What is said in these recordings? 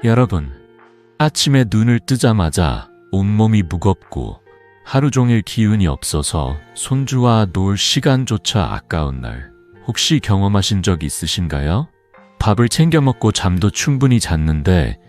여러분, 아침에 눈을 뜨자마자 온몸이 무겁고 하루 종일 기운이 없어서 손주와 놀 시간조차 아까운 날, 혹시 경험하신 적 있으신가요? 밥을 챙겨 먹고 잠도 충분히 잤는데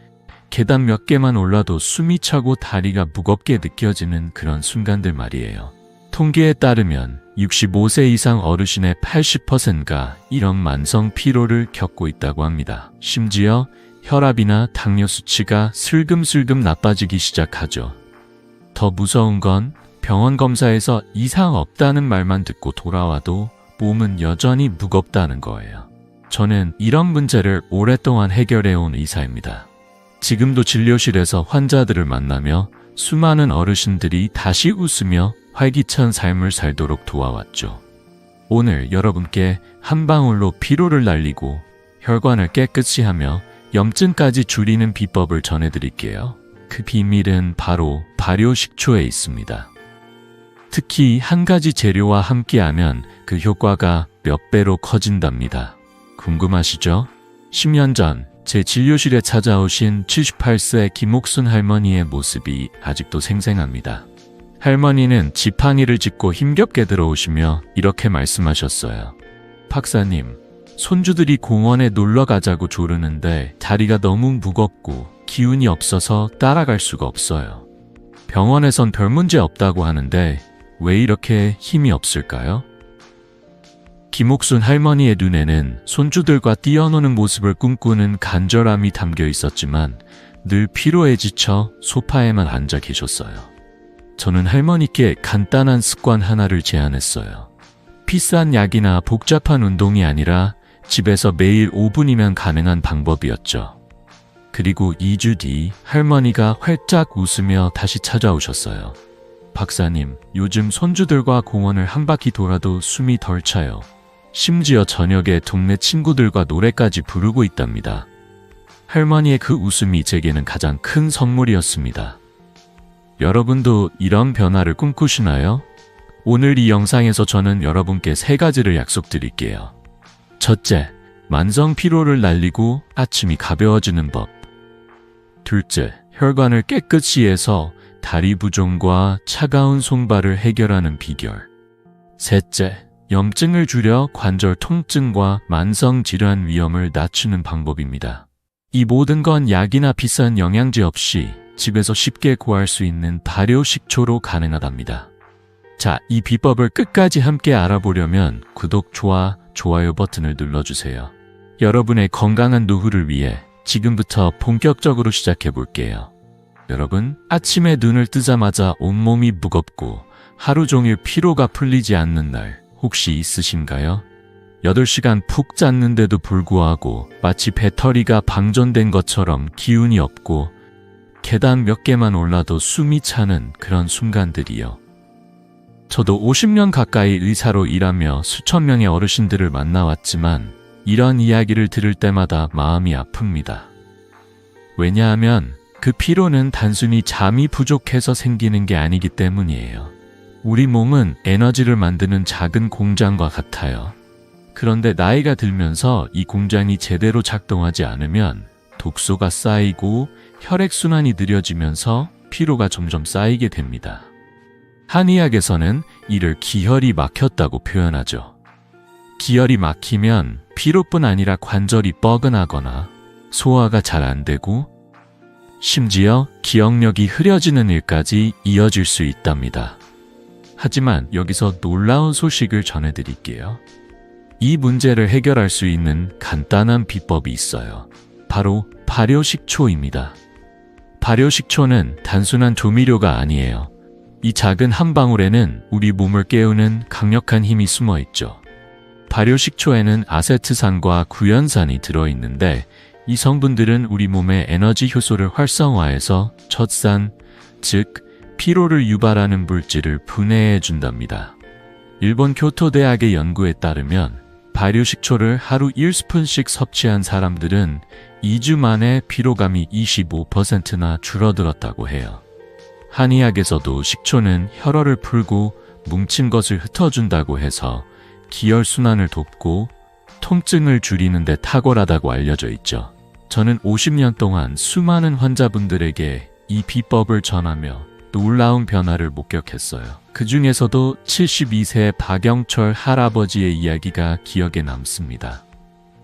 계단 몇 개만 올라도 숨이 차고 다리가 무겁게 느껴지는 그런 순간들 말이에요. 통계에 따르면 65세 이상 어르신의 80%가 이런 만성 피로를 겪고 있다고 합니다. 심지어 혈압이나 당뇨 수치가 슬금슬금 나빠지기 시작하죠. 더 무서운 건 병원 검사에서 이상 없다는 말만 듣고 돌아와도 몸은 여전히 무겁다는 거예요. 저는 이런 문제를 오랫동안 해결해온 의사입니다. 지금도 진료실에서 환자들을 만나며 수많은 어르신들이 다시 웃으며 활기찬 삶을 살도록 도와왔죠. 오늘 여러분께 한 방울로 피로를 날리고 혈관을 깨끗이 하며 염증까지 줄이는 비법을 전해드릴게요. 그 비밀은 바로 발효식초에 있습니다. 특히 한 가지 재료와 함께하면 그 효과가 몇 배로 커진답니다. 궁금하시죠? 10년 전 제 진료실에 찾아오신 78세 김옥순 할머니의 모습이 아직도 생생합니다. 할머니는 지팡이를 짚고 힘겹게 들어오시며 이렇게 말씀하셨어요. 박사님, 손주들이 공원에 놀러 가자고 조르는데 다리가 너무 무겁고 기운이 없어서 따라갈 수가 없어요. 병원에선 별 문제 없다고 하는데 왜 이렇게 힘이 없을까요? 김옥순 할머니의 눈에는 손주들과 뛰어노는 모습을 꿈꾸는 간절함이 담겨 있었지만 늘 피로에 지쳐 소파에만 앉아 계셨어요. 저는 할머니께 간단한 습관 하나를 제안했어요. 비싼 약이나 복잡한 운동이 아니라 집에서 매일 5분이면 가능한 방법이었죠. 그리고 2주 뒤 할머니가 활짝 웃으며 다시 찾아오셨어요. 박사님, 요즘 손주들과 공원을 한 바퀴 돌아도 숨이 덜 차요. 심지어 저녁에 동네 친구들과 노래까지 부르고 있답니다. 할머니의 그 웃음이 제게는 가장 큰 선물이었습니다. 여러분도 이런 변화를 꿈꾸시나요? 오늘 이 영상에서 저는 여러분께 3가지를 약속드릴게요. 첫째, 만성 피로를 날리고 아침이 가벼워지는 법. 둘째, 혈관을 깨끗이 해서 다리 부종과 차가운 손발을 해결하는 비결. 셋째, 염증을 줄여 관절 통증과 만성 질환 위험을 낮추는 방법입니다. 이 모든 건 약이나 비싼 영양제 없이 집에서 쉽게 구할 수 있는 발효식초로 가능하답니다. 자, 이 비법을 끝까지 함께 알아보려면 구독, 좋아요 버튼을 눌러주세요. 여러분의 건강한 노후를 위해 지금부터 본격적으로 시작해 볼게요. 여러분, 아침에 눈을 뜨자마자 온몸이 무겁고 하루 종일 피로가 풀리지 않는 날 혹시 있으신가요? 8시간 푹 잤는데도 불구하고 마치 배터리가 방전된 것처럼 기운이 없고 계단 몇 개만 올라도 숨이 차는 그런 순간들이요. 저도 50년 가까이 의사로 일하며 수천 명의 어르신들을 만나왔지만 이런 이야기를 들을 때마다 마음이 아픕니다. 왜냐하면 그 피로는 단순히 잠이 부족해서 생기는 게 아니기 때문이에요. 우리 몸은 에너지를 만드는 작은 공장과 같아요. 그런데 나이가 들면서 이 공장이 제대로 작동하지 않으면 독소가 쌓이고 혈액순환이 느려지면서 피로가 점점 쌓이게 됩니다. 한의학에서는 이를 기혈이 막혔다고 표현하죠. 기혈이 막히면 피로뿐 아니라 관절이 뻐근하거나 소화가 잘 안 되고 심지어 기억력이 흐려지는 일까지 이어질 수 있답니다. 하지만 여기서 놀라운 소식을 전해드릴게요. 이 문제를 해결할 수 있는 간단한 비법이 있어요. 바로 발효식초입니다. 발효식초는 단순한 조미료가 아니에요. 이 작은 한 방울에는 우리 몸을 깨우는 강력한 힘이 숨어 있죠. 발효식초에는 아세트산과 구연산이 들어있는데 이 성분들은 우리 몸의 에너지 효소를 활성화해서 젖산, 즉 피로를 유발하는 물질을 분해해 준답니다. 일본 교토대학의 연구에 따르면 발효식초를 하루 1스푼씩 섭취한 사람들은 2주 만에 피로감이 25%나 줄어들었다고 해요. 한의학에서도 식초는 혈어를 풀고 뭉친 것을 흩어준다고 해서 기혈순환을 돕고 통증을 줄이는 데 탁월하다고 알려져 있죠. 저는 50년 동안 수많은 환자분들에게 이 비법을 전하며 놀라운 변화를 목격했어요. 그 중에서도 72세 박영철 할아버지의 이야기가 기억에 남습니다.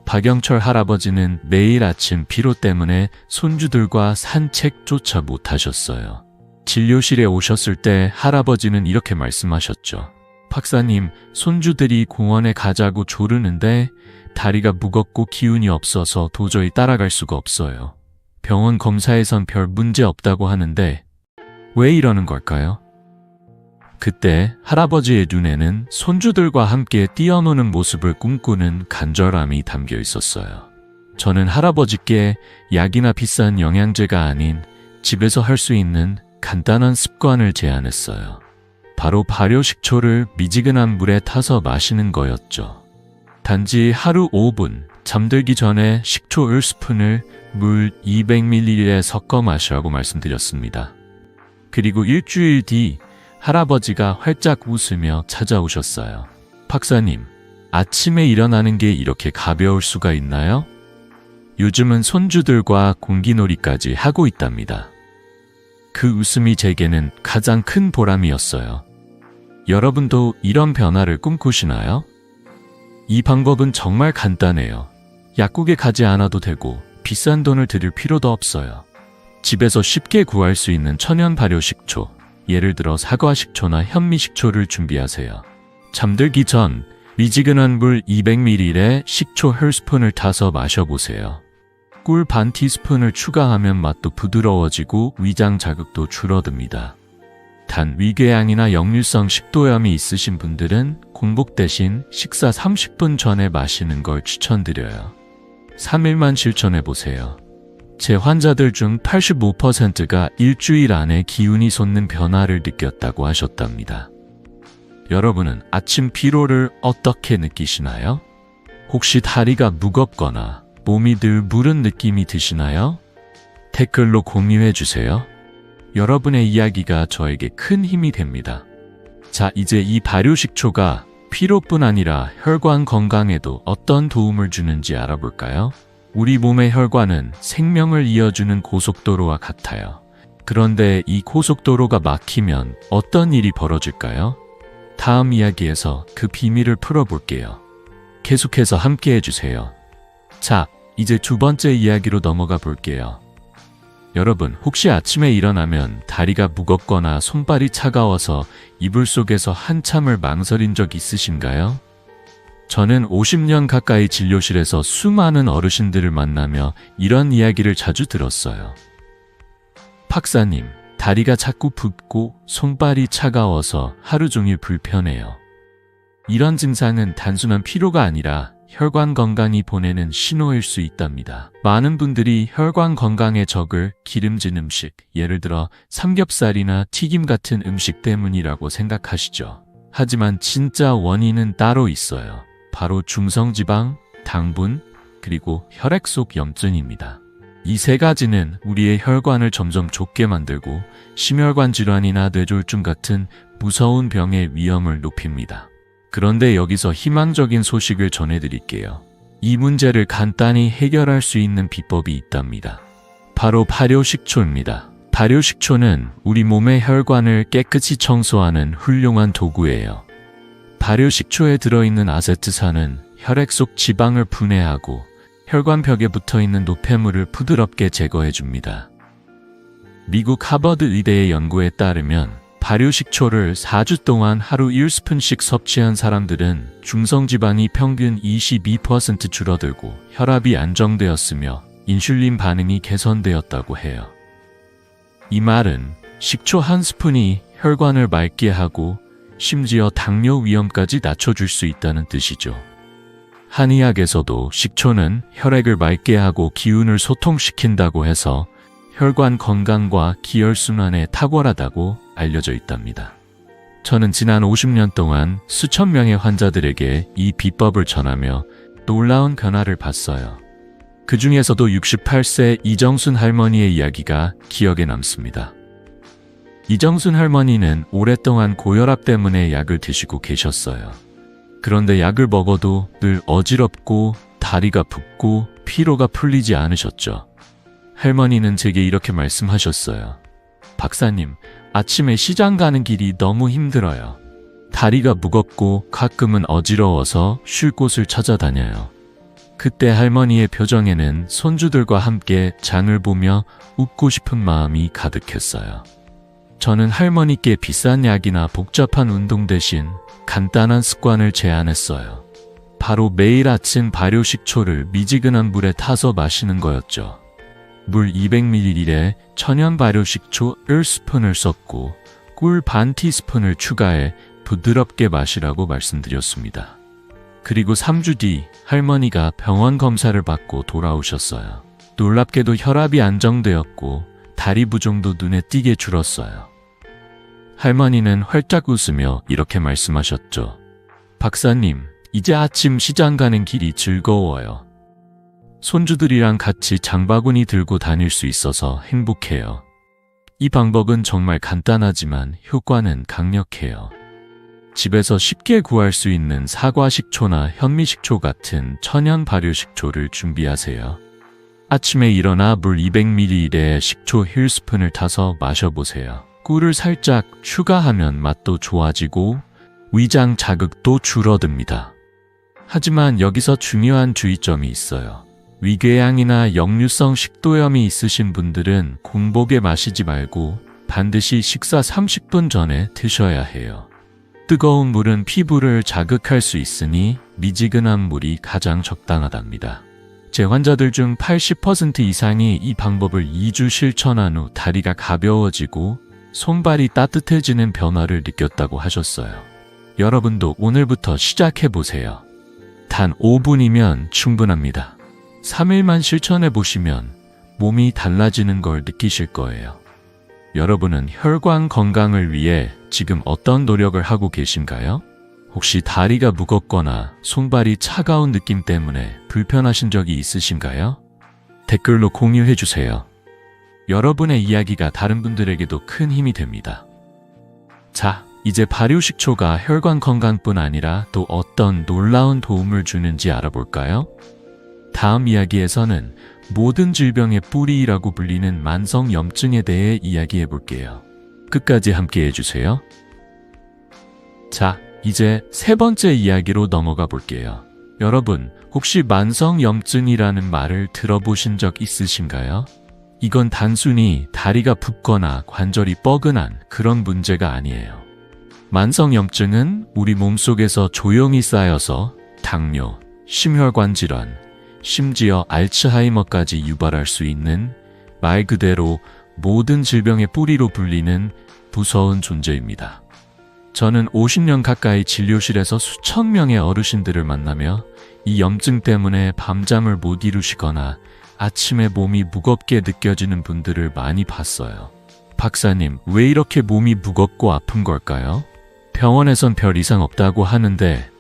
박영철 할아버지는 매일 아침 피로 때문에 손주들과 산책조차 못하셨어요. 진료실에 오셨을 때 할아버지는 이렇게 말씀하셨죠. 박사님, 손주들이 공원에 가자고 조르는데 다리가 무겁고 기운이 없어서 도저히 따라갈 수가 없어요. 병원 검사에선 별 문제 없다고 하는데 왜 이러는 걸까요? 그때 할아버지의 눈에는 손주들과 함께 뛰어노는 모습을 꿈꾸는 간절함이 담겨 있었어요. 저는 할아버지께 약이나 비싼 영양제가 아닌 집에서 할 수 있는 간단한 습관을 제안했어요. 바로 발효식초를 미지근한 물에 타서 마시는 거였죠. 단지 하루 5분 잠들기 전에 식초 1스푼을 물 200ml에 섞어 마시라고 말씀드렸습니다. 그리고 일주일 뒤 할아버지가 활짝 웃으며 찾아오셨어요. 박사님, 아침에 일어나는 게 이렇게 가벼울 수가 있나요? 요즘은 손주들과 공기놀이까지 하고 있답니다. 그 웃음이 제게는 가장 큰 보람이었어요. 여러분도 이런 변화를 꿈꾸시나요? 이 방법은 정말 간단해요. 약국에 가지 않아도 되고 비싼 돈을 들일 필요도 없어요. 집에서 쉽게 구할 수 있는 천연 발효식초, 예를 들어 사과식초나 현미식초를 준비하세요. 잠들기 전 미지근한 물 200ml에 식초 1스푼을 타서 마셔보세요. 꿀 반 티스푼을 추가하면 맛도 부드러워지고 위장 자극도 줄어듭니다. 단 위궤양이나 역류성 식도염이 있으신 분들은 공복 대신 식사 30분 전에 마시는 걸 추천드려요. 3일만 실천해보세요. 제 환자들 중 85%가 일주일 안에 기운이 솟는 변화를 느꼈다고 하셨답니다. 여러분은 아침 피로를 어떻게 느끼시나요? 혹시 다리가 무겁거나 몸이 늘 무른 느낌이 드시나요? 댓글로 공유해주세요. 여러분의 이야기가 저에게 큰 힘이 됩니다. 자, 이제 이 발효식초가 피로뿐 아니라 혈관 건강에도 어떤 도움을 주는지 알아볼까요? 우리 몸의 혈관은 생명을 이어주는 고속도로와 같아요. 그런데 이 고속도로가 막히면 어떤 일이 벌어질까요? 다음 이야기에서 그 비밀을 풀어볼게요. 계속해서 함께 해주세요. 자, 이제 두 번째 이야기로 넘어가 볼게요. 여러분, 혹시 아침에 일어나면 다리가 무겁거나 손발이 차가워서 이불 속에서 한참을 망설인 적 있으신가요? 저는 50년 가까이 진료실에서 수많은 어르신들을 만나며 이런 이야기를 자주 들었어요. 박사님, 다리가 자꾸 붓고 손발이 차가워서 하루 종일 불편해요. 이런 증상은 단순한 피로가 아니라 혈관 건강이 보내는 신호일 수 있답니다. 많은 분들이 혈관 건강에 적을 기름진 음식, 예를 들어 삼겹살이나 튀김 같은 음식 때문이라고 생각하시죠. 하지만 진짜 원인은 따로 있어요. 바로 중성지방, 당분, 그리고 혈액 속 염증입니다. 이 세 가지는 우리의 혈관을 점점 좁게 만들고 심혈관 질환이나 뇌졸중 같은 무서운 병의 위험을 높입니다. 그런데 여기서 희망적인 소식을 전해드릴게요. 이 문제를 간단히 해결할 수 있는 비법이 있답니다. 바로 발효식초입니다. 발효식초는 우리 몸의 혈관을 깨끗이 청소하는 훌륭한 도구예요. 발효식초에 들어있는 아세트산은 혈액 속 지방을 분해하고 혈관벽에 붙어있는 노폐물을 부드럽게 제거해줍니다. 미국 하버드 의대의 연구에 따르면 발효식초를 4주 동안 하루 1스푼씩 섭취한 사람들은 중성지방이 평균 22% 줄어들고 혈압이 안정되었으며 인슐린 반응이 개선되었다고 해요. 이 말은 식초 한 스푼이 혈관을 맑게 하고 심지어 당뇨 위험까지 낮춰줄 수 있다는 뜻이죠. 한의학에서도 식초는 혈액을 맑게 하고 기운을 소통시킨다고 해서 혈관 건강과 기혈순환에 탁월하다고 알려져 있답니다. 저는 지난 50년 동안 수천 명의 환자들에게 이 비법을 전하며 놀라운 변화를 봤어요. 그 중에서도 68세 이정순 할머니의 이야기가 기억에 남습니다. 이정순 할머니는 오랫동안 고혈압 때문에 약을 드시고 계셨어요. 그런데 약을 먹어도 늘 어지럽고 다리가 붓고 피로가 풀리지 않으셨죠. 할머니는 제게 이렇게 말씀하셨어요. 박사님, 아침에 시장 가는 길이 너무 힘들어요. 다리가 무겁고 가끔은 어지러워서 쉴 곳을 찾아다녀요. 그때 할머니의 표정에는 손주들과 함께 장을 보며 웃고 싶은 마음이 가득했어요. 저는 할머니께 비싼 약이나 복잡한 운동 대신 간단한 습관을 제안했어요. 바로 매일 아침 발효식초를 미지근한 물에 타서 마시는 거였죠. 물 200ml에 천연 발효식초 1스푼을 섞고 꿀 반 티스푼을 추가해 부드럽게 마시라고 말씀드렸습니다. 그리고 3주 뒤 할머니가 병원 검사를 받고 돌아오셨어요. 놀랍게도 혈압이 안정되었고 다리 부종도 눈에 띄게 줄었어요. 할머니는 활짝 웃으며 이렇게 말씀하셨죠. 박사님, 이제 아침 시장 가는 길이 즐거워요. 손주들이랑 같이 장바구니 들고 다닐 수 있어서 행복해요. 이 방법은 정말 간단하지만 효과는 강력해요. 집에서 쉽게 구할 수 있는 사과식초나 현미식초 같은 천연 발효식초를 준비하세요. 아침에 일어나 물 200ml에 식초 1스푼을 타서 마셔보세요. 꿀을 살짝 추가하면 맛도 좋아지고 위장 자극도 줄어듭니다. 하지만 여기서 중요한 주의점이 있어요. 위궤양이나 역류성 식도염이 있으신 분들은 공복에 마시지 말고 반드시 식사 30분 전에 드셔야 해요. 뜨거운 물은 피부를 자극할 수 있으니 미지근한 물이 가장 적당하답니다. 제 환자들 중 80% 이상이 이 방법을 2주 실천한 후 다리가 가벼워지고 손발이 따뜻해지는 변화를 느꼈다고 하셨어요. 여러분도 오늘부터 시작해보세요. 단 5분이면 충분합니다. 3일만 실천해 보시면 몸이 달라지는 걸 느끼실 거예요. 여러분은 혈관 건강을 위해 지금 어떤 노력을 하고 계신가요? 혹시 다리가 무겁거나 손발이 차가운 느낌 때문에 불편하신 적이 있으신가요? 댓글로 공유해 주세요. 여러분의 이야기가 다른 분들에게도 큰 힘이 됩니다. 자, 이제 발효식초가 혈관 건강뿐 아니라 또 어떤 놀라운 도움을 주는지 알아볼까요? 다음 이야기에서는 모든 질병의 뿌리라고 불리는 만성염증에 대해 이야기해 볼게요. 끝까지 함께 해주세요. 자, 이제 세 번째 이야기로 넘어가 볼게요. 여러분, 혹시 만성염증이라는 말을 들어보신 적 있으신가요? 이건 단순히 다리가 붓거나 관절이 뻐근한 그런 문제가 아니에요. 만성염증은 우리 몸속에서 조용히 쌓여서 당뇨, 심혈관 질환, 심지어 알츠하이머까지 유발할 수 있는 말 그대로 모든 질병의 뿌리로 불리는 무서운 존재입니다. 저는 50년 가까이 진료실에서 수천 명의 어르신들을 만나며 이 염증 때문에 밤잠을 못 이루시거나 아침에 몸이 무겁게 느껴지는 분들을 많이 봤어요. 박사님, 왜 이렇게 몸이 무겁고 아픈 걸까요? 병원에선 별 이상 없다고 하는데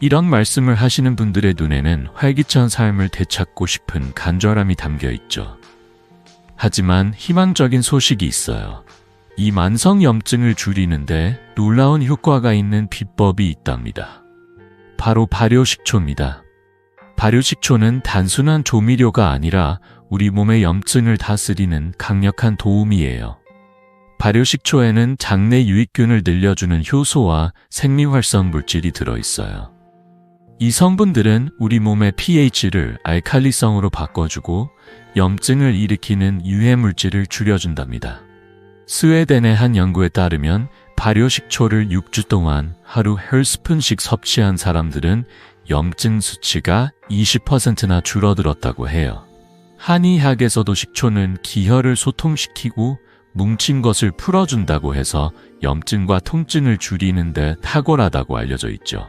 이런 말씀을 하시는 분들의 눈에는 활기찬 삶을 되찾고 싶은 간절함이 담겨 있죠. 하지만 희망적인 소식이 있어요. 이 만성염증을 줄이는데 놀라운 효과가 있는 비법이 있답니다. 바로 발효식초입니다. 발효식초는 단순한 조미료가 아니라 우리 몸의 염증을 다스리는 강력한 도움이에요. 발효식초에는 장내 유익균을 늘려주는 효소와 생리활성 물질이 들어있어요. 이 성분들은 우리 몸의 pH를 알칼리성으로 바꿔주고 염증을 일으키는 유해물질을 줄여준답니다. 스웨덴의 한 연구에 따르면 발효식초를 6주 동안 하루 1스푼씩 섭취한 사람들은 염증 수치가 20%나 줄어들었다고 해요. 한의학에서도 식초는 기혈을 소통시키고 뭉친 것을 풀어준다고 해서 염증과 통증을 줄이는 데 탁월하다고 알려져 있죠.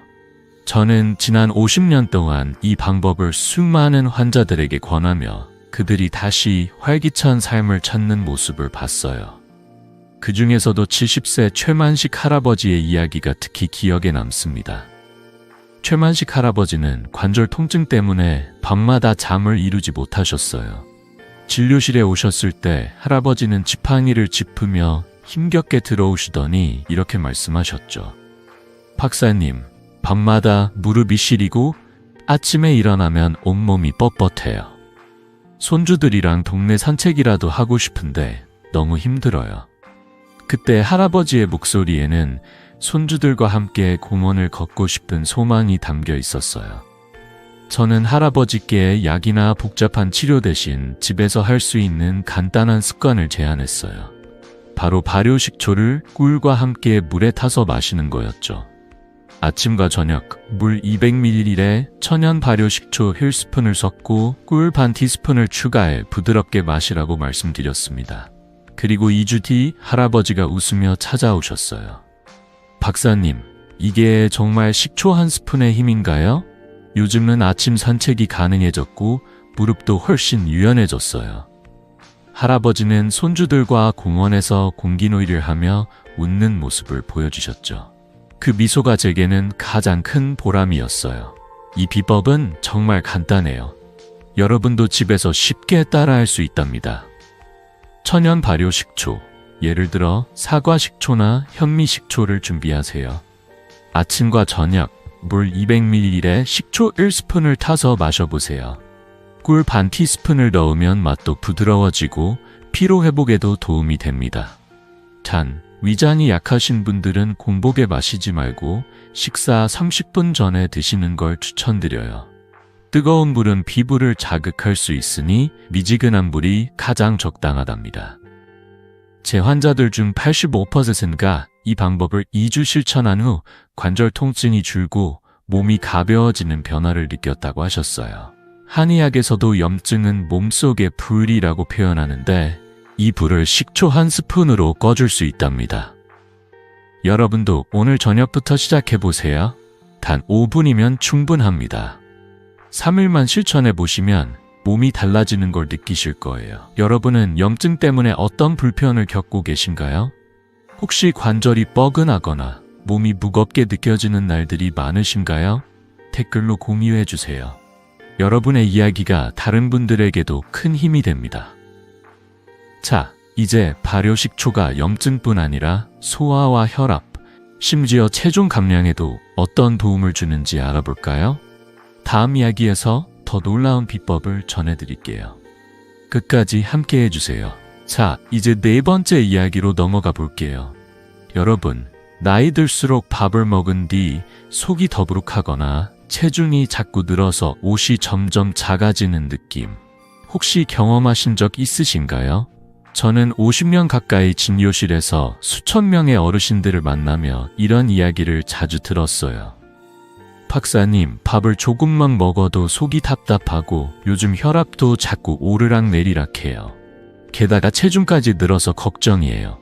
저는 지난 50년 동안 이 방법을 수많은 환자들에게 권하며 그들이 다시 활기찬 삶을 찾는 모습을 봤어요. 그 중에서도 70세 최만식 할아버지의 이야기가 특히 기억에 남습니다. 최만식 할아버지는 관절 통증 때문에 밤마다 잠을 이루지 못하셨어요. 진료실에 오셨을 때 할아버지는 지팡이를 짚으며 힘겹게 들어오시더니 이렇게 말씀하셨죠. 박사님, 밤마다 무릎이 시리고 아침에 일어나면 온몸이 뻣뻣해요. 손주들이랑 동네 산책이라도 하고 싶은데 너무 힘들어요. 그때 할아버지의 목소리에는 손주들과 함께 공원을 걷고 싶은 소망이 담겨 있었어요. 저는 할아버지께 약이나 복잡한 치료 대신 집에서 할 수 있는 간단한 습관을 제안했어요. 바로 발효식초를 꿀과 함께 물에 타서 마시는 거였죠. 아침과 저녁 물 200ml에 천연 발효식초 1스푼을 섞고 꿀 반 티스푼을 추가해 부드럽게 마시라고 말씀드렸습니다. 그리고 2주 뒤 할아버지가 웃으며 찾아오셨어요. 박사님, 이게 정말 식초 한 스푼의 힘인가요? 요즘은 아침 산책이 가능해졌고 무릎도 훨씬 유연해졌어요. 할아버지는 손주들과 공원에서 공기놀이를 하며 웃는 모습을 보여주셨죠. 그 미소가 제게는 가장 큰 보람이었어요. 이 비법은 정말 간단해요. 여러분도 집에서 쉽게 따라할 수 있답니다. 천연 발효 식초, 예를 들어 사과 식초나 현미 식초를 준비하세요. 아침과 저녁 물 200ml에 식초 1스푼을 타서 마셔보세요. 꿀 반 티스푼을 넣으면 맛도 부드러워지고 피로 회복에도 도움이 됩니다. 단, 위장이 약하신 분들은 공복에 마시지 말고 식사 30분 전에 드시는 걸 추천드려요. 뜨거운 물은 피부를 자극할 수 있으니 미지근한 물이 가장 적당하답니다. 제 환자들 중 85%가 이 방법을 2주 실천한 후 관절 통증이 줄고 몸이 가벼워지는 변화를 느꼈다고 하셨어요. 한의학에서도 염증은 몸속의 불이라고 표현하는데 이 불을 식초 한 스푼으로 꺼줄 수 있답니다. 여러분도 오늘 저녁부터 시작해보세요. 단 5분이면 충분합니다. 3일만 실천해보시면 몸이 달라지는 걸 느끼실 거예요. 여러분은 염증 때문에 어떤 불편을 겪고 계신가요? 혹시 관절이 뻐근하거나 몸이 무겁게 느껴지는 날들이 많으신가요? 댓글로 공유해주세요. 여러분의 이야기가 다른 분들에게도 큰 힘이 됩니다. 자, 이제 발효식초가 염증뿐 아니라 소화와 혈압, 심지어 체중 감량에도 어떤 도움을 주는지 알아볼까요? 다음 이야기에서 더 놀라운 비법을 전해드릴게요. 끝까지 함께 해주세요. 자, 이제 네 번째 이야기로 넘어가 볼게요. 여러분, 나이 들수록 밥을 먹은 뒤 속이 더부룩하거나 체중이 자꾸 늘어서 옷이 점점 작아지는 느낌, 혹시 경험하신 적 있으신가요? 저는 50년 가까이 진료실에서 수천 명의 어르신들을 만나며 이런 이야기를 자주 들었어요. 박사님, 밥을 조금만 먹어도 속이 답답하고 요즘 혈압도 자꾸 오르락내리락 해요. 게다가 체중까지 늘어서 걱정이에요.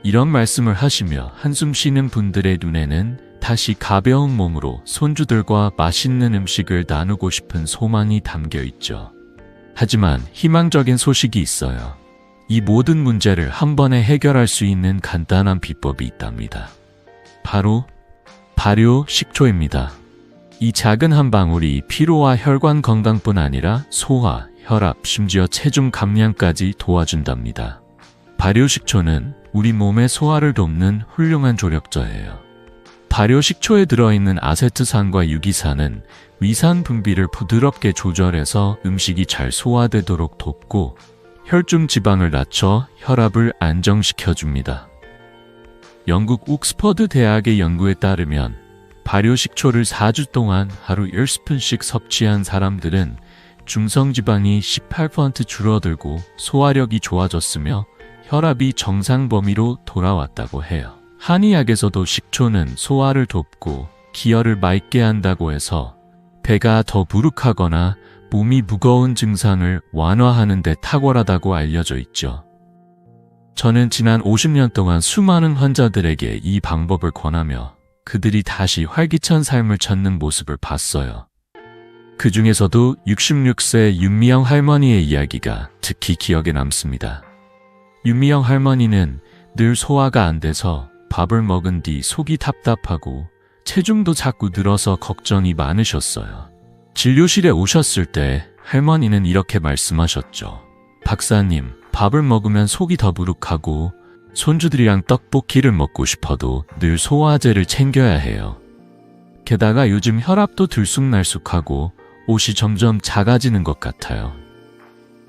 이런 말씀을 하시며 한숨 쉬는 분들의 눈에는 다시 가벼운 몸으로 손주들과 맛있는 음식을 나누고 싶은 소망이 담겨 있죠. 하지만 희망적인 소식이 있어요. 이 모든 문제를 한 번에 해결할 수 있는 간단한 비법이 있답니다. 바로 발효 식초입니다. 이 작은 한 방울이 피로와 혈관 건강뿐 아니라 소화, 혈압, 심지어 체중 감량까지 도와준답니다. 발효 식초는 우리 몸의 소화를 돕는 훌륭한 조력자예요. 발효 식초에 들어있는 아세트산과 유기산은 위산 분비를 부드럽게 조절해서 음식이 잘 소화되도록 돕고 혈중 지방을 낮춰 혈압을 안정시켜줍니다. 영국 옥스퍼드 대학의 연구에 따르면 발효식초를 4주 동안 하루 10스푼씩 섭취한 사람들은 중성지방이 18% 줄어들고 소화력이 좋아졌으며 혈압이 정상 범위로 돌아왔다고 해요. 한의학에서도 식초는 소화를 돕고 기혈을 맑게 한다고 해서 배가 더 부룩하거나 몸이 무거운 증상을 완화하는 데 탁월하다고 알려져 있죠. 저는 지난 50년 동안 수많은 환자들에게 이 방법을 권하며 그들이 다시 활기찬 삶을 찾는 모습을 봤어요. 그 중에서도 66세 윤미영 할머니의 이야기가 특히 기억에 남습니다. 윤미영 할머니는 늘 소화가 안 돼서 밥을 먹은 뒤 속이 답답하고 체중도 자꾸 늘어서 걱정이 많으셨어요. 진료실에 오셨을 때 할머니는 이렇게 말씀하셨죠. 박사님, 밥을 먹으면 속이 더부룩하고 손주들이랑 떡볶이를 먹고 싶어도 늘 소화제를 챙겨야 해요. 게다가 요즘 혈압도 들쑥날쑥하고 옷이 점점 작아지는 것 같아요.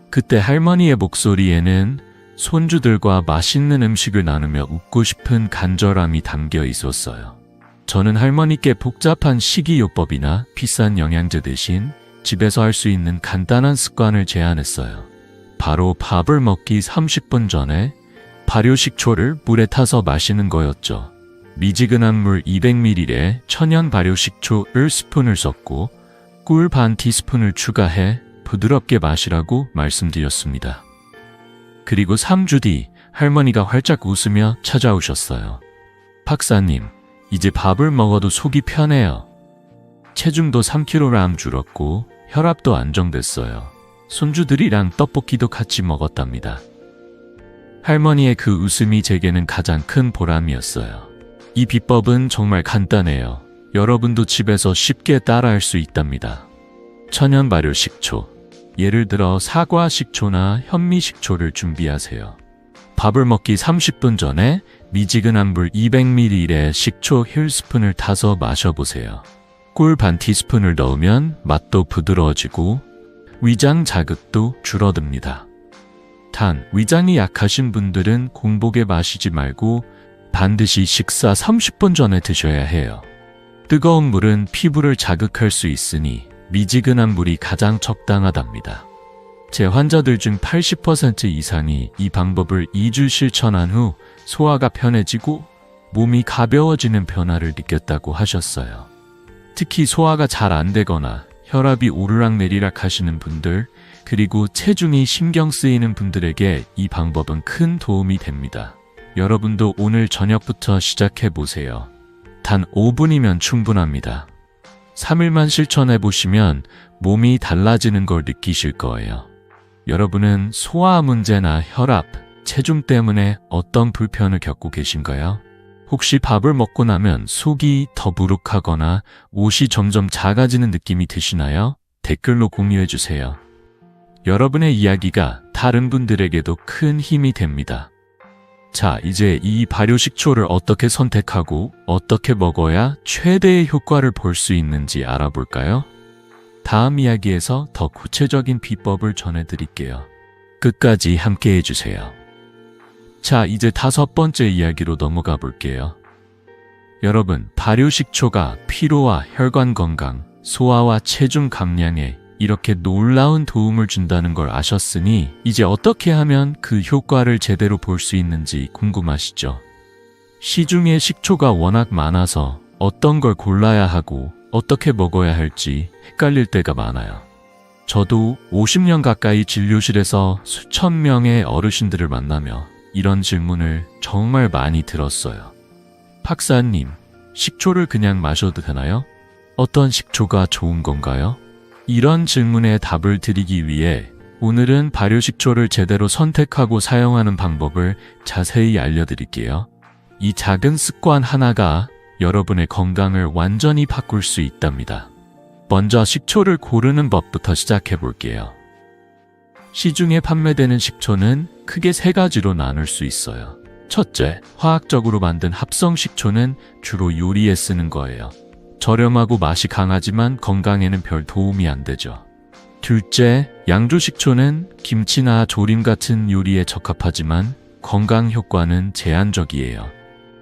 그때 할머니의 목소리에는 손주들과 맛있는 음식을 나누며 웃고 싶은 간절함이 담겨 있었어요. 저는 할머니께 복잡한 식이요법이나 비싼 영양제 대신 집에서 할 수 있는 간단한 습관을 제안했어요. 바로 밥을 먹기 30분 전에 발효식초를 물에 타서 마시는 거였죠. 미지근한 물 200ml에 천연 발효식초 1스푼을 섞고 꿀 반 티스푼을 추가해 부드럽게 마시라고 말씀드렸습니다. 그리고 3주 뒤 할머니가 활짝 웃으며 찾아오셨어요. 박사님, 이제 밥을 먹어도 속이 편해요. 체중도 3kg 줄었고 혈압도 안정됐어요. 손주들이랑 떡볶이도 같이 먹었답니다. 할머니의 그 웃음이 제게는 가장 큰 보람이었어요. 이 비법은 정말 간단해요. 여러분도 집에서 쉽게 따라할 수 있답니다. 천연 발효 식초, 예를 들어 사과 식초나 현미 식초를 준비하세요. 밥을 먹기 30분 전에 미지근한 물 200ml에 식초 1스푼을 타서 마셔보세요. 꿀 반 티스푼을 넣으면 맛도 부드러워지고 위장 자극도 줄어듭니다. 단, 위장이 약하신 분들은 공복에 마시지 말고 반드시 식사 30분 전에 드셔야 해요. 뜨거운 물은 피부를 자극할 수 있으니 미지근한 물이 가장 적당하답니다. 제 환자들 중 80% 이상이 이 방법을 2주 실천한 후 소화가 편해지고 몸이 가벼워지는 변화를 느꼈다고 하셨어요. 특히 소화가 잘 안 되거나 혈압이 오르락내리락 하시는 분들, 그리고 체중이 신경 쓰이는 분들에게 이 방법은 큰 도움이 됩니다. 여러분도 오늘 저녁부터 시작해 보세요. 단 5분이면 충분합니다. 3일만 실천해 보시면 몸이 달라지는 걸 느끼실 거예요. 여러분은 소화 문제나 혈압, 체중 때문에 어떤 불편을 겪고 계신가요? 혹시 밥을 먹고 나면 속이 더부룩하거나 옷이 점점 작아지는 느낌이 드시나요? 댓글로 공유해 주세요. 여러분의 이야기가 다른 분들에게도 큰 힘이 됩니다. 자, 이제 이 발효식초를 어떻게 선택하고 어떻게 먹어야 최대의 효과를 볼 수 있는지 알아볼까요? 다음 이야기에서 더 구체적인 비법을 전해드릴게요. 끝까지 함께 해주세요. 자, 이제 5번째 이야기로 넘어가 볼게요. 여러분, 발효식초가 피로와 혈관 건강, 소화와 체중 감량에 이렇게 놀라운 도움을 준다는 걸 아셨으니 이제 어떻게 하면 그 효과를 제대로 볼 수 있는지 궁금하시죠? 시중에 식초가 워낙 많아서 어떤 걸 골라야 하고 어떻게 먹어야 할지 헷갈릴 때가 많아요. 저도 50년 가까이 진료실에서 수천 명의 어르신들을 만나며 이런 질문을 정말 많이 들었어요. 박사님, 식초를 그냥 마셔도 되나요? 어떤 식초가 좋은 건가요? 이런 질문에 답을 드리기 위해 오늘은 발효식초를 제대로 선택하고 사용하는 방법을 자세히 알려드릴게요. 이 작은 습관 하나가 여러분의 건강을 완전히 바꿀 수 있답니다. 먼저 식초를 고르는 법부터 시작해 볼게요. 시중에 판매되는 식초는 크게 3가지로 나눌 수 있어요. 첫째, 화학적으로 만든 합성 식초는 주로 요리에 쓰는 거예요. 저렴하고 맛이 강하지만 건강에는 별 도움이 안 되죠. 둘째, 양조 식초는 김치나 조림 같은 요리에 적합하지만 건강 효과는 제한적이에요.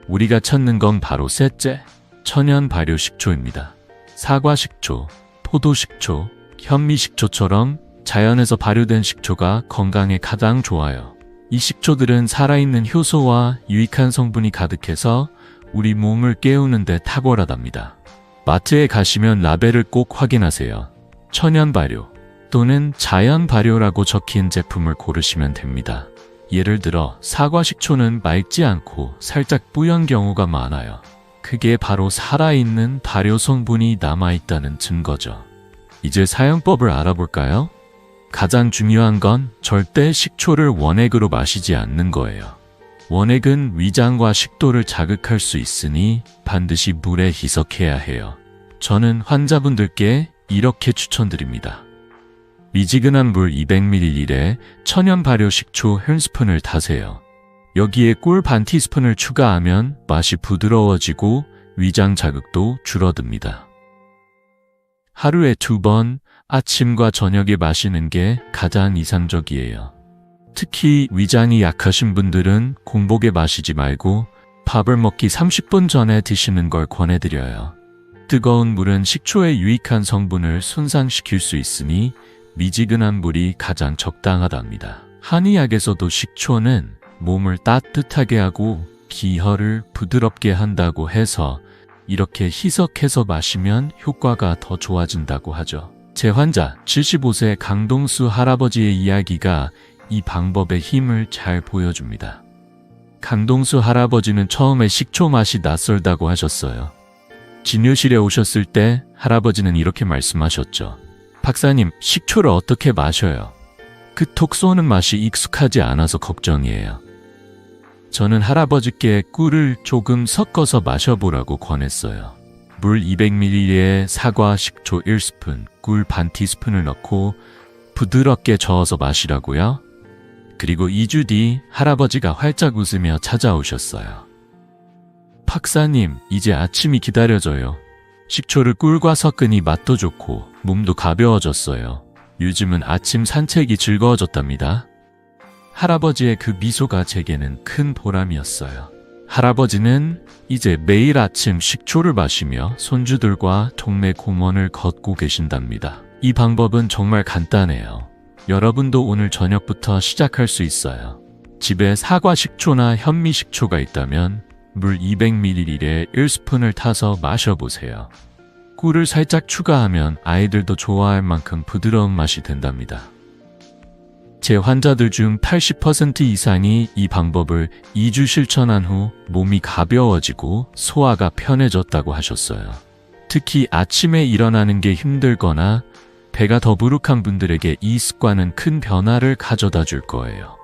우리가 찾는 건 바로 셋째, 천연 발효 식초입니다. 사과 식초, 포도 식초, 현미 식초처럼 자연에서 발효된 식초가 건강에 가장 좋아요. 이 식초들은 살아있는 효소와 유익한 성분이 가득해서 우리 몸을 깨우는 데 탁월하답니다. 마트에 가시면 라벨을 꼭 확인하세요. 천연 발효 또는 자연 발효라고 적힌 제품을 고르시면 됩니다. 예를 들어 사과 식초는 맑지 않고 살짝 뿌연 경우가 많아요. 그게 바로 살아있는 발효 성분이 남아있다는 증거죠. 이제 사용법을 알아볼까요? 가장 중요한 건 절대 식초를 원액으로 마시지 않는 거예요. 원액은 위장과 식도를 자극할 수 있으니 반드시 물에 희석해야 해요. 저는 환자분들께 이렇게 추천드립니다. 미지근한 물 200ml에 천연 발효 식초 1스푼을 타세요. 여기에 꿀 반 티스푼을 추가하면 맛이 부드러워지고 위장 자극도 줄어듭니다. 하루에 2번 아침과 저녁에 마시는 게 가장 이상적이에요. 특히 위장이 약하신 분들은 공복에 마시지 말고 밥을 먹기 30분 전에 드시는 걸 권해드려요. 뜨거운 물은 식초의 유익한 성분을 손상시킬 수 있으니 미지근한 물이 가장 적당하답니다. 한의학에서도 식초는 몸을 따뜻하게 하고 기혈을 부드럽게 한다고 해서 이렇게 희석해서 마시면 효과가 더 좋아진다고 하죠. 제 환자 75세 강동수 할아버지의 이야기가 이 방법의 힘을 잘 보여줍니다. 강동수 할아버지는 처음에 식초 맛이 낯설다고 하셨어요. 진료실에 오셨을 때 할아버지는 이렇게 말씀하셨죠. 박사님, 식초를 어떻게 마셔요? 그 톡 쏘는 맛이 익숙하지 않아서 걱정이에요. 저는 할아버지께 꿀을 조금 섞어서 마셔보라고 권했어요. 물 200ml에 사과 식초 1스푼, 꿀 반 티스푼을 넣고 부드럽게 저어서 마시라고요. 그리고 2주 뒤 할아버지가 활짝 웃으며 찾아오셨어요. 박사님, 이제 아침이 기다려져요. 식초를 꿀과 섞으니 맛도 좋고 몸도 가벼워졌어요. 요즘은 아침 산책이 즐거워졌답니다. 할아버지의 그 미소가 제게는 큰 보람이었어요. 할아버지는 이제 매일 아침 식초를 마시며 손주들과 동네 공원을 걷고 계신답니다. 이 방법은 정말 간단해요. 여러분도 오늘 저녁부터 시작할 수 있어요. 집에 사과 식초나 현미 식초가 있다면 물 200ml에 1스푼을 타서 마셔보세요. 꿀을 살짝 추가하면 아이들도 좋아할 만큼 부드러운 맛이 된답니다. 제 환자들 중 80% 이상이 이 방법을 2주 실천한 후 몸이 가벼워지고 소화가 편해졌다고 하셨어요. 특히 아침에 일어나는 게 힘들거나 배가 더부룩한 분들에게 이 습관은 큰 변화를 가져다 줄 거예요.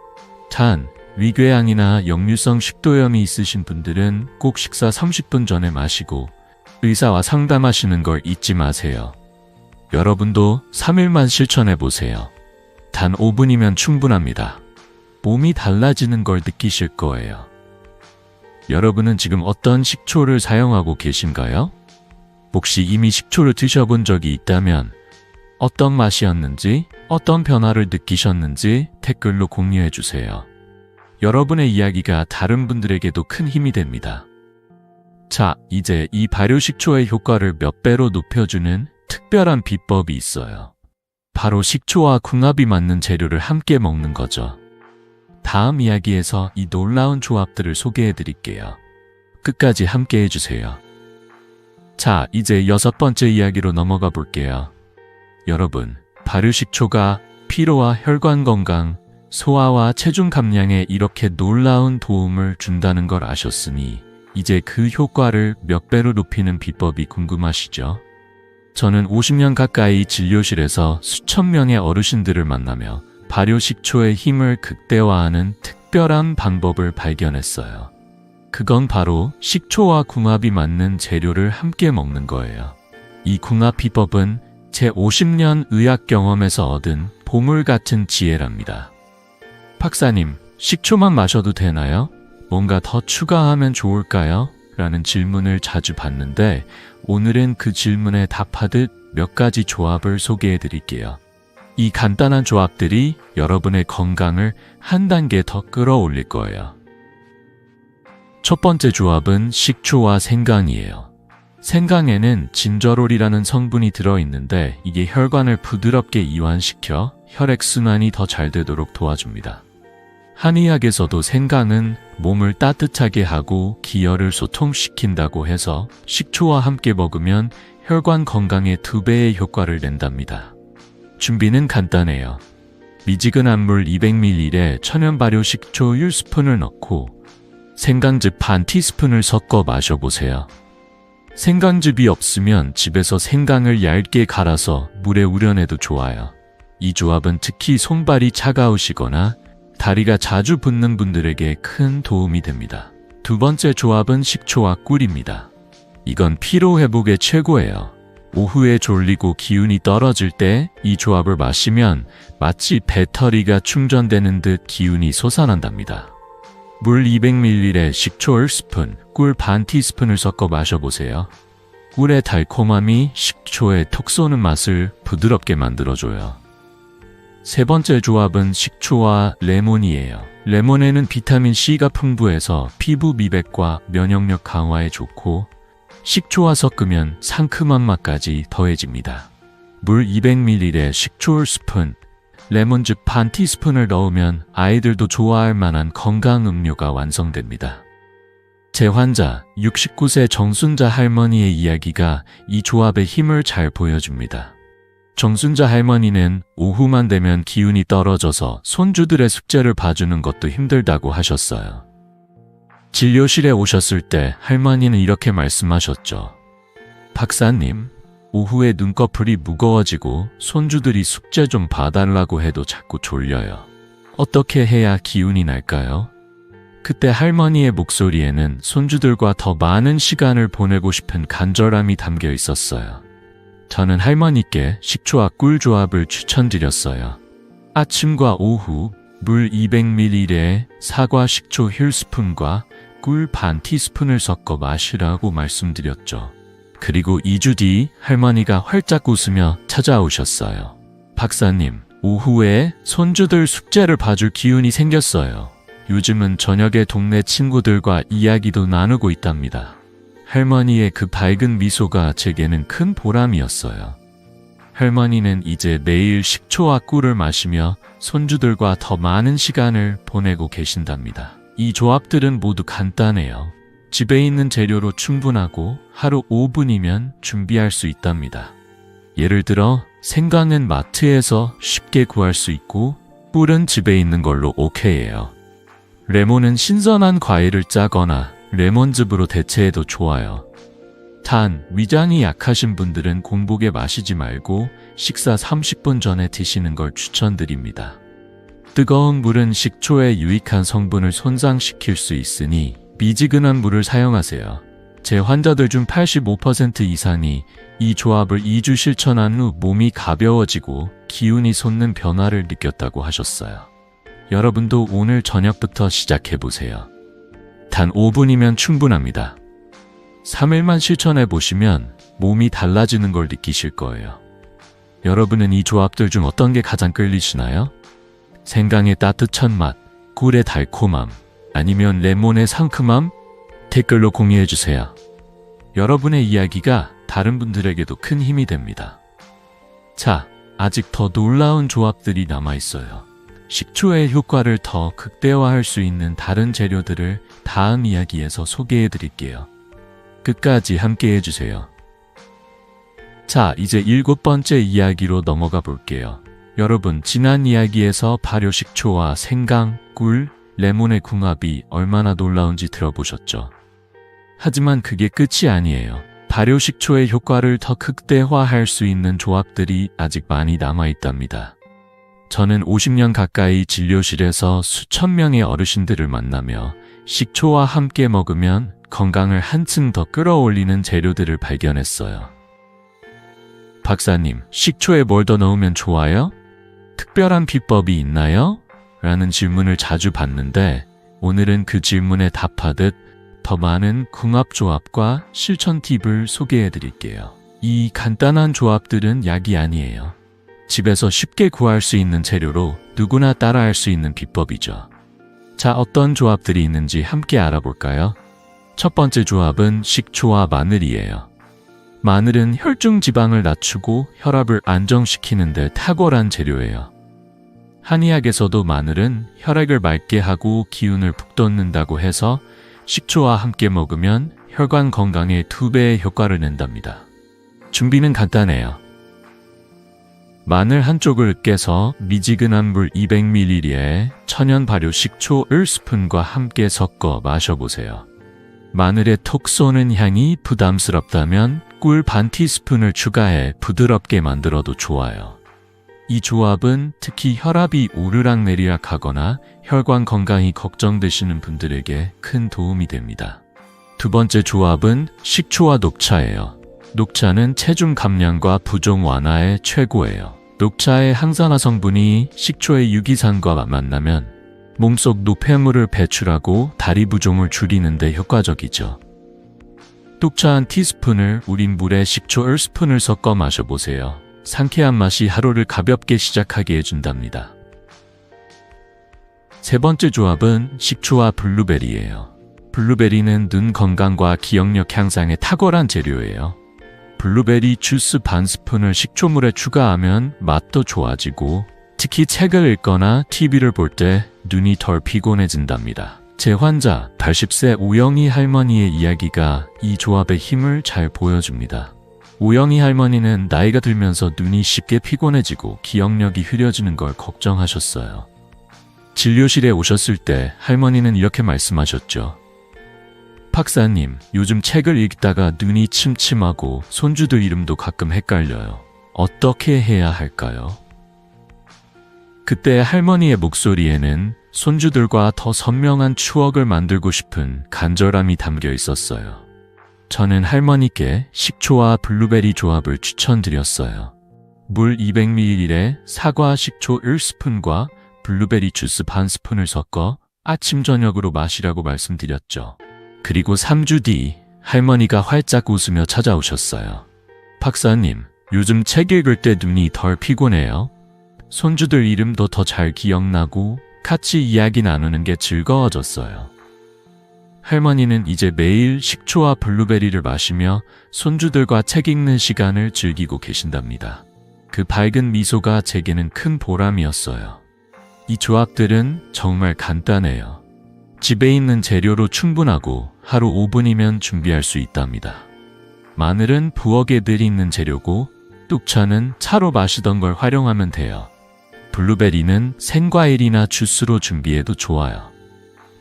단, 위궤양이나 역류성 식도염이 있으신 분들은 꼭 식사 30분 전에 마시고 의사와 상담하시는 걸 잊지 마세요. 여러분도 3일만 실천해 보세요. 단 5분이면 충분합니다. 몸이 달라지는 걸 느끼실 거예요. 여러분은 지금 어떤 식초를 사용하고 계신가요? 혹시 이미 식초를 드셔본 적이 있다면 어떤 맛이었는지, 어떤 변화를 느끼셨는지 댓글로 공유해 주세요. 여러분의 이야기가 다른 분들에게도 큰 힘이 됩니다. 자, 이제 이 발효식초의 효과를 몇 배로 높여주는 특별한 비법이 있어요. 바로 식초와 궁합이 맞는 재료를 함께 먹는 거죠. 다음 이야기에서 이 놀라운 조합들을 소개해 드릴게요. 끝까지 함께 해주세요. 자, 이제 6번째 이야기로 넘어가 볼게요. 여러분, 발효식초가 피로와 혈관 건강, 소화와 체중 감량에 이렇게 놀라운 도움을 준다는 걸 아셨으니 이제 그 효과를 몇 배로 높이는 비법이 궁금하시죠? 저는 50년 가까이 진료실에서 수천 명의 어르신들을 만나며 발효식초의 힘을 극대화하는 특별한 방법을 발견했어요. 그건 바로 식초와 궁합이 맞는 재료를 함께 먹는 거예요. 이 궁합 비법은 제 50년 의학 경험에서 얻은 보물 같은 지혜랍니다. 박사님, 식초만 마셔도 되나요? 뭔가 더 추가하면 좋을까요? 라는 질문을 자주 받는데 오늘은 그 질문에 답하듯 몇 가지 조합을 소개해 드릴게요. 이 간단한 조합들이 여러분의 건강을 한 단계 더 끌어올릴 거예요. 첫 번째 조합은 식초와 생강이에요. 생강에는 진저롤이라는 성분이 들어있는데 이게 혈관을 부드럽게 이완시켜 혈액순환이 더 잘 되도록 도와줍니다. 한의학에서도 생강은 몸을 따뜻하게 하고 기혈을 소통시킨다고 해서 식초와 함께 먹으면 혈관 건강에 2배의 효과를 낸답니다. 준비는 간단해요. 미지근한 물 200ml에 천연 발효 식초 1스푼을 넣고 생강즙 반 티스푼을 섞어 마셔보세요. 생강즙이 없으면 집에서 생강을 얇게 갈아서 물에 우려내도 좋아요. 이 조합은 특히 손발이 차가우시거나 다리가 자주 붓는 분들에게 큰 도움이 됩니다. 두 번째 조합은 식초와 꿀입니다. 이건 피로 회복에 최고예요. 오후에 졸리고 기운이 떨어질 때 이 조합을 마시면 마치 배터리가 충전되는 듯 기운이 솟아난답니다. 물 200ml에 식초 1스푼, 꿀 반 티스푼을 섞어 마셔보세요. 꿀의 달콤함이 식초의 톡 쏘는 맛을 부드럽게 만들어줘요. 세 번째 조합은 식초와 레몬이에요. 레몬에는 비타민 C가 풍부해서 피부 미백과 면역력 강화에 좋고, 식초와 섞으면 상큼한 맛까지 더해집니다. 물 200ml에 식초 1스푼, 레몬즙 반 티스푼을 넣으면 아이들도 좋아할 만한 건강 음료가 완성됩니다. 제 환자 69세 정순자 할머니의 이야기가 이 조합의 힘을 잘 보여줍니다. 정순자 할머니는 오후만 되면 기운이 떨어져서 손주들의 숙제를 봐주는 것도 힘들다고 하셨어요. 진료실에 오셨을 때 할머니는 이렇게 말씀하셨죠. 박사님, 오후에 눈꺼풀이 무거워지고 손주들이 숙제 좀 봐달라고 해도 자꾸 졸려요. 어떻게 해야 기운이 날까요? 그때 할머니의 목소리에는 손주들과 더 많은 시간을 보내고 싶은 간절함이 담겨 있었어요. 저는 할머니께 식초와 꿀 조합을 추천드렸어요. 아침과 오후 물 200ml에 사과 식초 1스푼과 꿀 반 티스푼을 섞어 마시라고 말씀드렸죠. 그리고 2주 뒤 할머니가 활짝 웃으며 찾아오셨어요. 박사님, 오후에 손주들 숙제를 봐줄 기운이 생겼어요. 요즘은 저녁에 동네 친구들과 이야기도 나누고 있답니다. 할머니의 그 밝은 미소가 제게는 큰 보람이었어요. 할머니는 이제 매일 식초와 꿀을 마시며 손주들과 더 많은 시간을 보내고 계신답니다. 이 조합들은 모두 간단해요. 집에 있는 재료로 충분하고 하루 5분이면 준비할 수 있답니다. 예를 들어 생강은 마트에서 쉽게 구할 수 있고 꿀은 집에 있는 걸로 오케이예요. 레몬은 신선한 과일을 짜거나 레몬즙으로 대체해도 좋아요. 단, 위장이 약하신 분들은 공복에 마시지 말고 식사 30분 전에 드시는 걸 추천드립니다. 뜨거운 물은 식초의 유익한 성분을 손상시킬 수 있으니 미지근한 물을 사용하세요. 제 환자들 중 85% 이상이 이 조합을 2주 실천한 후 몸이 가벼워지고 기운이 솟는 변화를 느꼈다고 하셨어요. 여러분도 오늘 저녁부터 시작해보세요. 단 5분이면 충분합니다. 3일만 실천해보시면 몸이 달라지는 걸 느끼실 거예요. 여러분은 이 조합들 중 어떤 게 가장 끌리시나요? 생강의 따뜻한 맛, 꿀의 달콤함, 아니면 레몬의 상큼함? 댓글로 공유해주세요. 여러분의 이야기가 다른 분들에게도 큰 힘이 됩니다. 자, 아직 더 놀라운 조합들이 남아있어요. 식초의 효과를 더 극대화할 수 있는 다른 재료들을 다음 이야기에서 소개해드릴게요. 끝까지 함께해주세요. 자, 이제 7번째 이야기로 넘어가 볼게요. 여러분, 지난 이야기에서 발효식초와 생강, 꿀, 레몬의 궁합이 얼마나 놀라운지 들어보셨죠? 하지만 그게 끝이 아니에요. 발효식초의 효과를 더 극대화할 수 있는 조합들이 아직 많이 남아있답니다. 저는 50년 가까이 진료실에서 수천 명의 어르신들을 만나며 식초와 함께 먹으면 건강을 한층 더 끌어올리는 재료들을 발견했어요. 박사님, 식초에 뭘 더 넣으면 좋아요? 특별한 비법이 있나요? 라는 질문을 자주 받는데 오늘은 그 질문에 답하듯 더 많은 궁합조합과 실천 팁을 소개해 드릴게요. 이 간단한 조합들은 약이 아니에요. 집에서 쉽게 구할 수 있는 재료로 누구나 따라할 수 있는 비법이죠. 자, 어떤 조합들이 있는지 함께 알아볼까요? 첫 번째 조합은 식초와 마늘이에요. 마늘은 혈중 지방을 낮추고 혈압을 안정시키는 데 탁월한 재료예요. 한의학에서도 마늘은 혈액을 맑게 하고 기운을 북돋는다고 해서 식초와 함께 먹으면 혈관 건강에 2배의 효과를 낸답니다. 준비는 간단해요. 마늘 한쪽을 깨서 미지근한 물 200ml에 천연 발효 식초 1스푼과 함께 섞어 마셔보세요. 마늘의 톡 쏘는 향이 부담스럽다면 꿀 반 티스푼을 추가해 부드럽게 만들어도 좋아요. 이 조합은 특히 혈압이 오르락내리락 하거나 혈관 건강이 걱정되시는 분들에게 큰 도움이 됩니다. 두 번째 조합은 식초와 녹차예요. 녹차는 체중 감량과 부종 완화에 최고예요. 녹차의 항산화 성분이 식초의 유기산과 만나면 몸속 노폐물을 배출하고 다리 부종을 줄이는 데 효과적이죠. 녹차 한 티스푼을 우린 물에 식초 1스푼을 섞어 마셔보세요. 상쾌한 맛이 하루를 가볍게 시작하게 해준답니다. 세 번째 조합은 식초와 블루베리예요. 블루베리는 눈 건강과 기억력 향상에 탁월한 재료예요. 블루베리 주스 반 스푼을 식초물에 추가하면 맛도 좋아지고 특히 책을 읽거나 TV를 볼 때 눈이 덜 피곤해진답니다. 제 환자 80세 우영희 할머니의 이야기가 이 조합의 힘을 잘 보여줍니다. 우영희 할머니는 나이가 들면서 눈이 쉽게 피곤해지고 기억력이 흐려지는 걸 걱정하셨어요. 진료실에 오셨을 때 할머니는 이렇게 말씀하셨죠. 박사님, 요즘 책을 읽다가 눈이 침침하고 손주들 이름도 가끔 헷갈려요. 어떻게 해야 할까요? 그때 할머니의 목소리에는 손주들과 더 선명한 추억을 만들고 싶은 간절함이 담겨 있었어요. 저는 할머니께 식초와 블루베리 조합을 추천드렸어요. 물 200ml에 사과 식초 1스푼과 블루베리 주스 반 스푼을 섞어 아침 저녁으로 마시라고 말씀드렸죠. 그리고 3주 뒤 할머니가 활짝 웃으며 찾아오셨어요. 박사님, 요즘 책 읽을 때 눈이 덜 피곤해요. 손주들 이름도 더 잘 기억나고 같이 이야기 나누는 게 즐거워졌어요. 할머니는 이제 매일 식초와 블루베리를 마시며 손주들과 책 읽는 시간을 즐기고 계신답니다. 그 밝은 미소가 제게는 큰 보람이었어요. 이 조합들은 정말 간단해요. 집에 있는 재료로 충분하고 하루 5분이면 준비할 수 있답니다. 마늘은 부엌에 늘 있는 재료고 녹차는 차로 마시던 걸 활용하면 돼요. 블루베리는 생과일이나 주스로 준비해도 좋아요.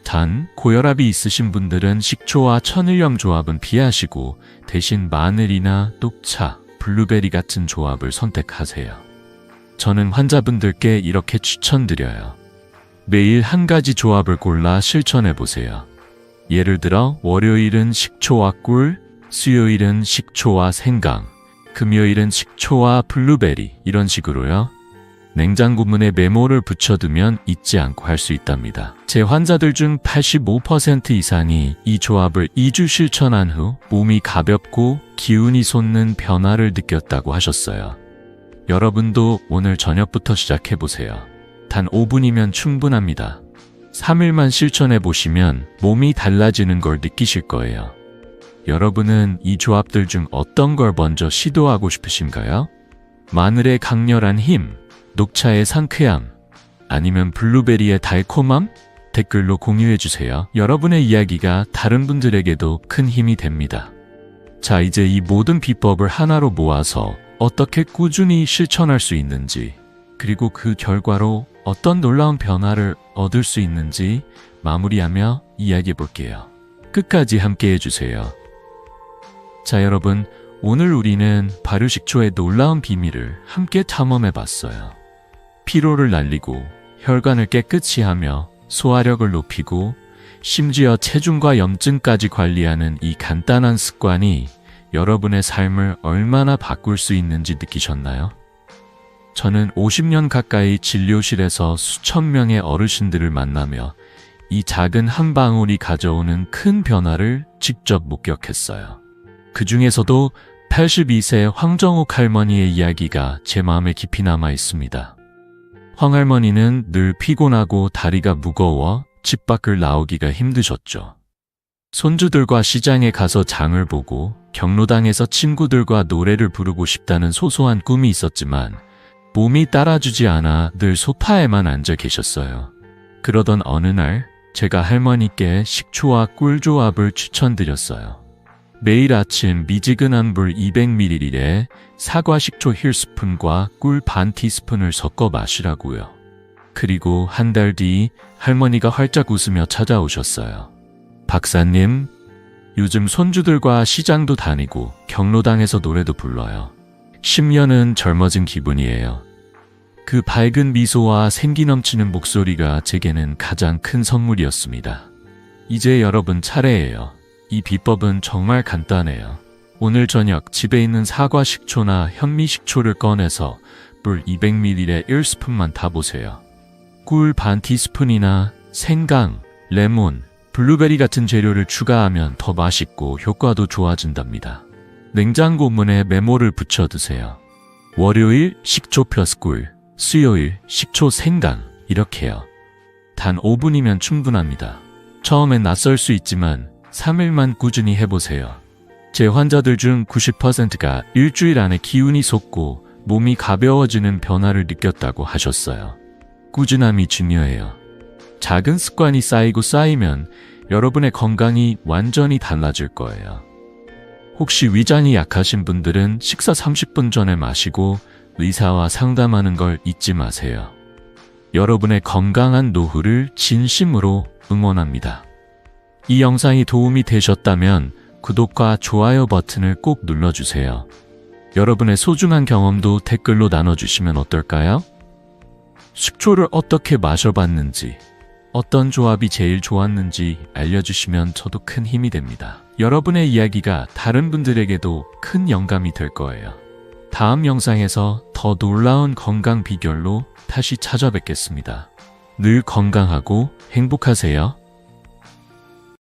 단, 고혈압이 있으신 분들은 식초와 천일염 조합은 피하시고 대신 마늘이나 녹차, 블루베리 같은 조합을 선택하세요. 저는 환자분들께 이렇게 추천드려요. 매일 한 가지 조합을 골라 실천해보세요. 예를 들어 월요일은 식초와 꿀, 수요일은 식초와 생강, 금요일은 식초와 블루베리 이런 식으로요. 냉장고 문에 메모를 붙여두면 잊지 않고 할 수 있답니다. 제 환자들 중 85% 이상이 이 조합을 2주 실천한 후 몸이 가볍고 기운이 솟는 변화를 느꼈다고 하셨어요. 여러분도 오늘 저녁부터 시작해보세요. 단 5분이면 충분합니다. 3일만 실천해보시면 몸이 달라지는 걸 느끼실 거예요. 여러분은 이 조합들 중 어떤 걸 먼저 시도하고 싶으신가요? 마늘의 강렬한 힘, 녹차의 상쾌함, 아니면 블루베리의 달콤함? 댓글로 공유해주세요. 여러분의 이야기가 다른 분들에게도 큰 힘이 됩니다. 자, 이제 이 모든 비법을 하나로 모아서 어떻게 꾸준히 실천할 수 있는지, 그리고 그 결과로 어떤 놀라운 변화를 얻을 수 있는지 마무리하며 이야기해 볼게요. 끝까지 함께 해주세요. 자, 여러분, 오늘 우리는 발효식초의 놀라운 비밀을 함께 탐험해 봤어요. 피로를 날리고 혈관을 깨끗이 하며 소화력을 높이고 심지어 체중과 염증까지 관리하는 이 간단한 습관이 여러분의 삶을 얼마나 바꿀 수 있는지 느끼셨나요? 저는 50년 가까이 진료실에서 수천 명의 어르신들을 만나며 이 작은 한 방울이 가져오는 큰 변화를 직접 목격했어요. 그 중에서도 82세 황정옥 할머니의 이야기가 제 마음에 깊이 남아 있습니다. 황 할머니는 늘 피곤하고 다리가 무거워 집 밖을 나오기가 힘드셨죠. 손주들과 시장에 가서 장을 보고 경로당에서 친구들과 노래를 부르고 싶다는 소소한 꿈이 있었지만 몸이 따라주지 않아 늘 소파에만 앉아 계셨어요. 그러던 어느 날 제가 할머니께 식초와 꿀 조합을 추천드렸어요. 매일 아침 미지근한 물 200ml에 사과 식초 1스푼과 꿀 반 티스푼을 섞어 마시라고요. 그리고 한 달 뒤 할머니가 활짝 웃으며 찾아오셨어요. 박사님, 요즘 손주들과 시장도 다니고 경로당에서 노래도 불러요. 10년은 젊어진 기분이에요. 그 밝은 미소와 생기 넘치는 목소리가 제게는 가장 큰 선물이었습니다. 이제 여러분 차례예요. 이 비법은 정말 간단해요. 오늘 저녁 집에 있는 사과 식초나 현미 식초를 꺼내서 물 200ml에 1스푼만 타보세요. 꿀 반 티스푼이나 생강, 레몬, 블루베리 같은 재료를 추가하면 더 맛있고 효과도 좋아진답니다. 냉장고 문에 메모를 붙여 두세요. 월요일 식초 펴스꿀, 수요일 식초 생강 이렇게요. 단 5분이면 충분합니다. 처음엔 낯설 수 있지만 3일만 꾸준히 해보세요. 제 환자들 중 90%가 일주일 안에 기운이 솟고 몸이 가벼워지는 변화를 느꼈다고 하셨어요. 꾸준함이 중요해요. 작은 습관이 쌓이면 여러분의 건강이 완전히 달라질 거예요. 혹시 위장이 약하신 분들은 식사 30분 전에 마시고 의사와 상담하는 걸 잊지 마세요. 여러분의 건강한 노후를 진심으로 응원합니다. 이 영상이 도움이 되셨다면 구독과 좋아요 버튼을 꼭 눌러주세요. 여러분의 소중한 경험도 댓글로 나눠주시면 어떨까요? 식초를 어떻게 마셔봤는지, 어떤 조합이 제일 좋았는지 알려주시면 저도 큰 힘이 됩니다. 여러분의 이야기가 다른 분들에게도 큰 영감이 될 거예요. 다음 영상에서 더 놀라운 건강 비결로 다시 찾아뵙겠습니다. 늘 건강하고 행복하세요.